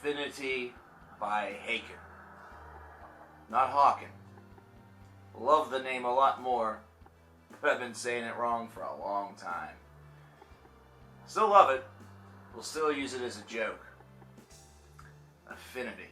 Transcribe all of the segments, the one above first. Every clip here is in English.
Affinity by Haken. Not Haken. Love the name a lot more, but I've been saying it wrong for a long time. Still love it. We'll still use it as a joke. Affinity.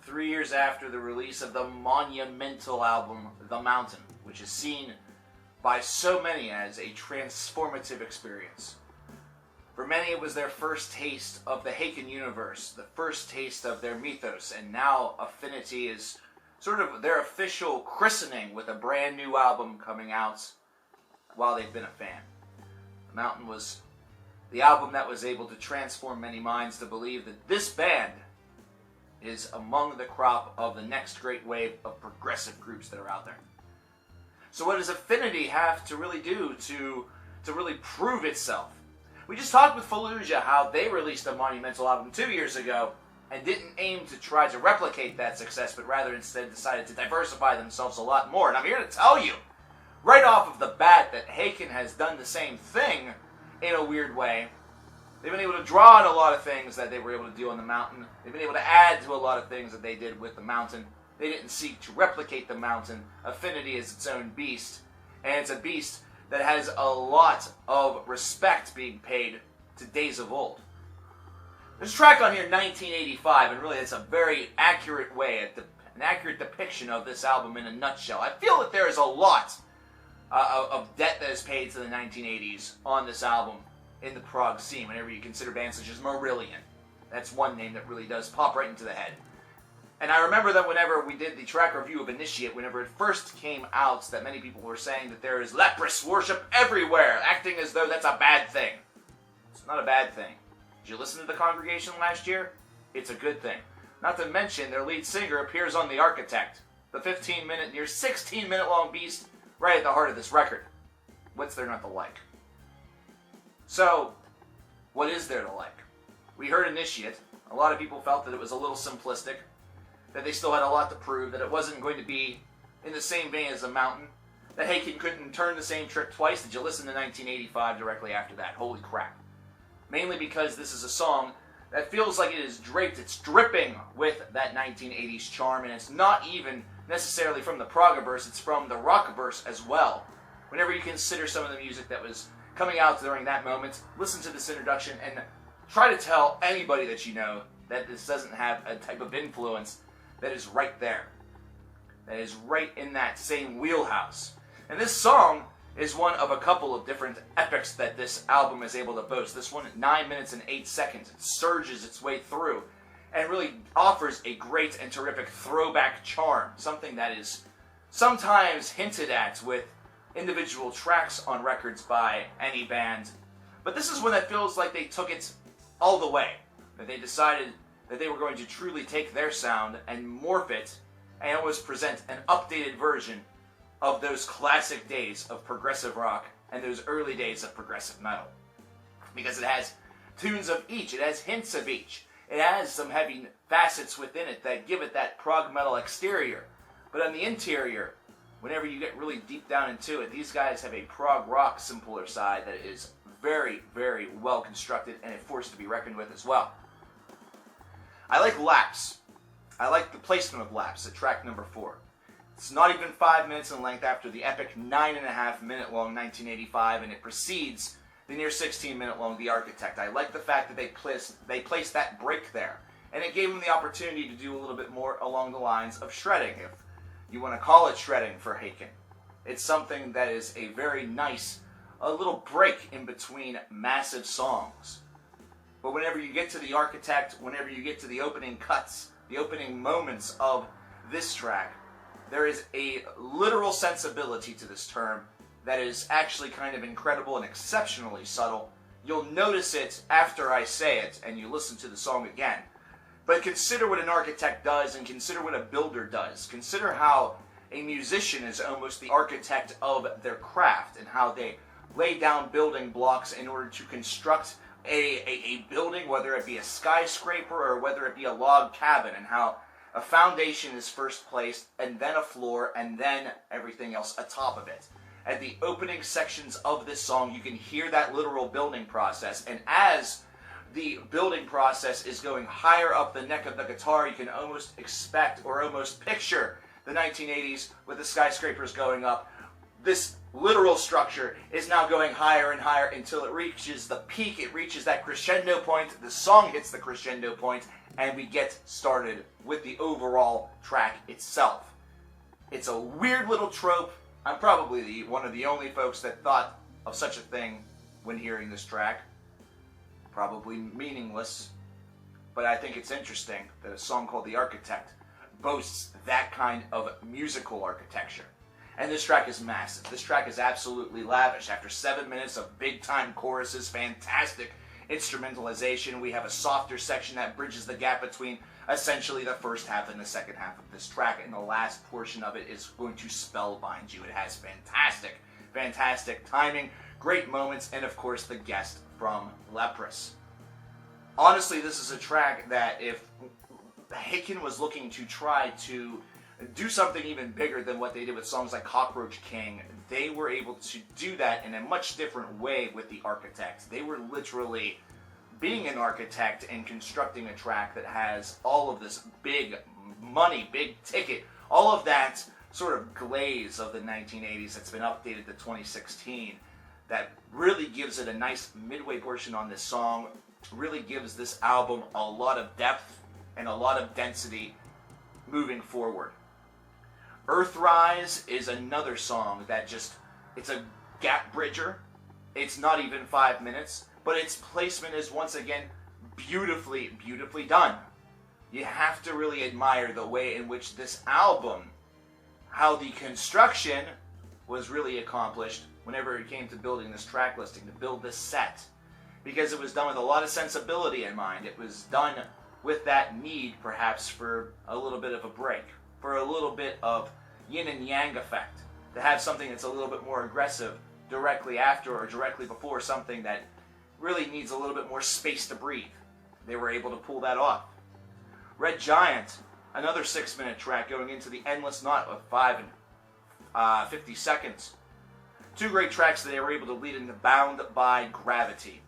3 years after the release of the monumental album The Mountain, which is seen by so many as a transformative experience. For many, it was their first taste of the Haken universe, the first taste of their mythos, and now Affinity is sort of their official christening with a brand new album coming out while they've been a fan. The Mountain was the album that was able to transform many minds to believe that this band is among the crop of the next great wave of progressive groups that are out there. So what does Affinity have to really do to really prove itself? We just talked with Fallujah how they released a monumental album 2 years ago and didn't aim to try to replicate that success, but rather instead decided to diversify themselves a lot more. And I'm here to tell you, right off of the bat, that Haken has done the same thing in a weird way. They've been able to draw on a lot of things that they were able to do on The Mountain. They've been able to add to a lot of things that they did with The Mountain. They didn't seek to replicate The Mountain. Affinity is its own beast, and it's a beast that has a lot of respect being paid to days of old. There's a track on here, 1985, and really it's a very accurate way, an accurate depiction of this album in a nutshell. I feel that there is a lot of debt that is paid to the 1980s on this album in the prog scene, whenever you consider bands such as Marillion. That's one name that really does pop right into the head. And I remember that whenever we did the track review of Initiate, whenever it first came out, that many people were saying that there is leprous worship everywhere, acting as though that's a bad thing. It's not a bad thing. Did you listen to the congregation last year? It's a good thing. Not to mention, their lead singer appears on The Architect, the 15-minute, near 16-minute long beast right at the heart of this record. What's there not to like? So, what is there to like? We heard Initiate. A lot of people felt that it was a little simplistic, that they still had a lot to prove, that it wasn't going to be in the same vein as The Mountain, that Haken couldn't turn the same trick twice. Did you listen to 1985 directly after that? Holy crap. Mainly because this is a song that feels like it is draped, it's dripping with that 1980s charm, and it's not even necessarily from the prog-verse, it's from the rock-verse as well. Whenever you consider some of the music that was coming out during that moment, listen to this introduction and try to tell anybody that you know that this doesn't have a type of influence that is right there. That is right in that same wheelhouse. And this song is one of a couple of different epics that this album is able to boast. This one, 9 minutes and 8 seconds, it surges its way through and really offers a great and terrific throwback charm, something that is sometimes hinted at with individual tracks on records by any band. But this is one that feels like they took it all the way, that they decided that they were going to truly take their sound and morph it and almost present an updated version of those classic days of progressive rock and those early days of progressive metal. Because it has tunes of each, it has hints of each, it has some heavy facets within it that give it that prog metal exterior. But on the interior, whenever you get really deep down into it, these guys have a prog rock simpler side that is very, very well constructed and a force to be reckoned with as well. I like laps. I like the placement of laps at track number 4. It's not even 5 minutes in length after the epic 9.5-minute long 1985, and it precedes the near 16-minute long The Architect. I like the fact that they placed that break there, and it gave them the opportunity to do a little bit more along the lines of shredding, if you want to call it shredding for Haken. It's something that is a very nice, a little break in between massive songs. But whenever you get to The Architect, whenever you get to the opening cuts, the opening moments of this track, there is a literal sensibility to this term that is actually kind of incredible and exceptionally subtle. You'll notice it after I say it and you listen to the song again. But consider what an architect does and consider what a builder does. Consider how a musician is almost the architect of their craft and how they lay down building blocks in order to construct a building, whether it be a skyscraper or whether it be a log cabin, and how a foundation is first placed, and then a floor, and then everything else atop of it. At the opening sections of this song, you can hear that literal building process, and as the building process is going higher up the neck of the guitar. You can almost expect or almost picture the 1980s with the skyscrapers going up. This literal structure is now going higher and higher until it reaches the peak. It reaches that crescendo point. The song hits the crescendo point, and we get started with the overall track itself. It's a weird little trope. I'm probably one of the only folks that thought of such a thing when hearing this track. Probably meaningless, but I think it's interesting that a song called The Architect boasts that kind of musical architecture. And this track is massive. This track is absolutely lavish. After 7 minutes of big-time choruses, fantastic instrumentalization, we have a softer section that bridges the gap between essentially the first half and the second half of this track, and the last portion of it is going to spellbind you. It has fantastic timing, great moments, and of course the guest from Leprous. Honestly, this is a track that if Haken was looking to try to do something even bigger than what they did with songs like Cockroach King, they were able to do that in a much different way with The Architect. They were literally being an architect and constructing a track that has all of this big money, big ticket, all of that sort of glaze of the 1980s that's been updated to 2016 that really gives it a nice midway portion on this song, really gives this album a lot of depth and a lot of density moving forward. Earthrise is another song that just, it's a gap bridger. It's not even 5 minutes, but its placement is once again beautifully done. You have to really admire the way in which this album, how the construction was really accomplished whenever it came to building this track listing, to build this set, because it was done with a lot of sensibility in mind. It was done with that need, perhaps, for a little bit of a break, for a little bit of yin and yang effect, to have something that's a little bit more aggressive directly after or directly before something that really needs a little bit more space to breathe. They were able to pull that off. Red Giant, another 6-minute track going into the endless knot of 5 and 50 seconds. Two great tracks that they were able to lead into Bound by Gravity.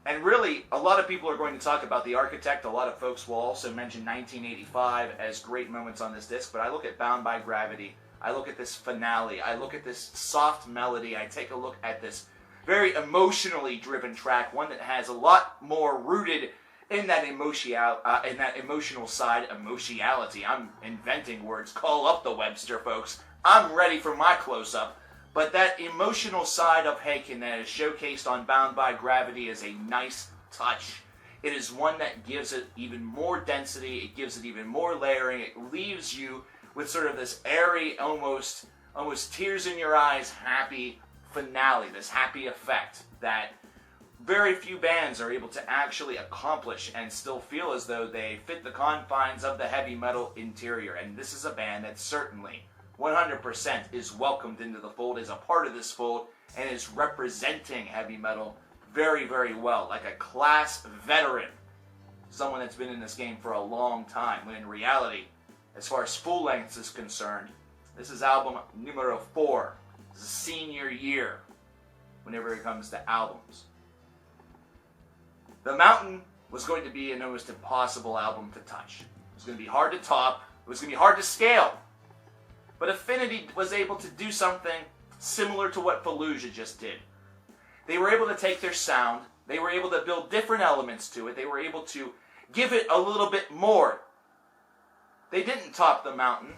And really, a lot of people are going to talk about The Architect. A lot of folks will also mention 1985 as great moments on this disc, but I look at Bound by Gravity, I look at this finale, I look at this soft melody, I take a look at this very emotionally driven track, one that has a lot more rooted in that emotional side, emotionality. I'm inventing words. Call up the Webster, folks. I'm ready for my close-up. But that emotional side of Haken that is showcased on Bound by Gravity is a nice touch. It is one that gives it even more density, it gives it even more layering, it leaves you with sort of this airy, almost tears in your eyes, happy finale, this happy effect that very few bands are able to actually accomplish and still feel as though they fit the confines of the heavy metal interior. And this is a band that certainly 100% is welcomed into the fold, is a part of this fold, and is representing heavy metal very well, like a class veteran, someone that's been in this game for a long time, when in reality, as far as full length is concerned, this is album numero 4. This is senior year whenever it comes to albums. The Mountain was going to be an almost impossible album to touch. It was going to be hard to top, it was going to be hard to scale. But Affinity was able to do something similar to what Fallujah just did. They were able to take their sound, they were able to build different elements to it, they were able to give it a little bit more. They didn't top The Mountain,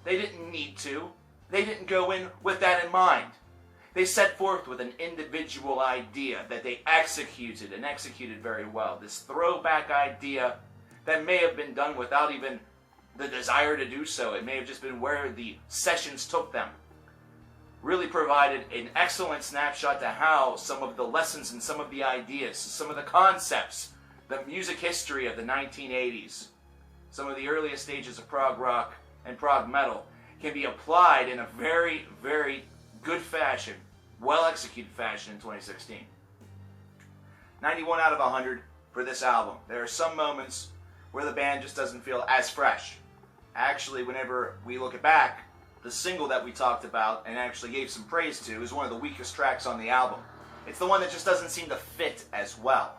they didn't need to, they didn't go in with that in mind. They set forth with an individual idea that they executed, and executed very well. This throwback idea that may have been done without even the desire to do so. It may have just been where the sessions took them. Really provided an excellent snapshot to how some of the lessons and some of the ideas, some of the concepts, the music history of the 1980s, some of the earliest stages of prog rock and prog metal can be applied in a very good fashion, well executed fashion in 2016. 91 out of 100 for this album. There are some moments where the band just doesn't feel as fresh. Actually, whenever we look back, the single that we talked about and actually gave some praise to is one of the weakest tracks on the album. It's the one that just doesn't seem to fit as well.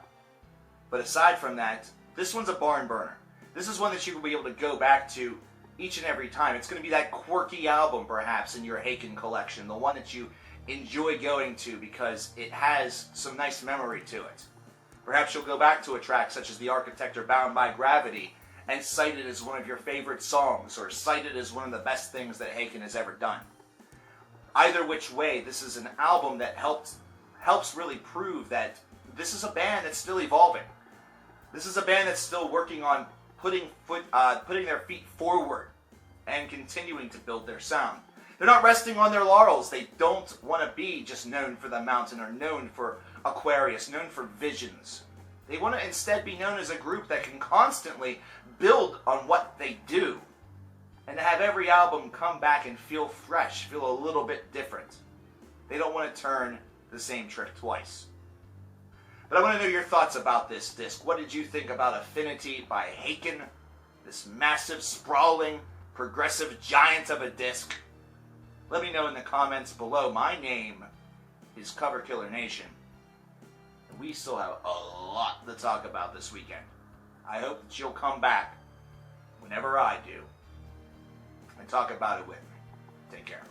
But aside from that, this one's a barn burner. This is one that you will be able to go back to each and every time. It's going to be that quirky album, perhaps, in your Haken collection, the one that you enjoy going to because it has some nice memory to it. Perhaps you'll go back to a track such as The Architect or Bound by Gravity and cite it as one of your favorite songs, or cite it as one of the best things that Haken has ever done. Either which way, this is an album that helps really prove that this is a band that's still evolving. This is a band that's still working on putting their feet forward and continuing to build their sound. They're not resting on their laurels. They don't want to be just known for the Mountain or known for Aquarius, known for Visions. They want to instead be known as a group that can constantly build on what they do and to have every album come back and feel fresh, feel a little bit different. They don't want to turn the same trick twice. But I want to know your thoughts about this disc. What did you think about Affinity by Haken? This massive, sprawling, progressive giant of a disc? Let me know in the comments below. My name is coverkillernation. We still have a lot to talk about this weekend. I hope that you'll come back whenever I do and talk about it with me. Take care.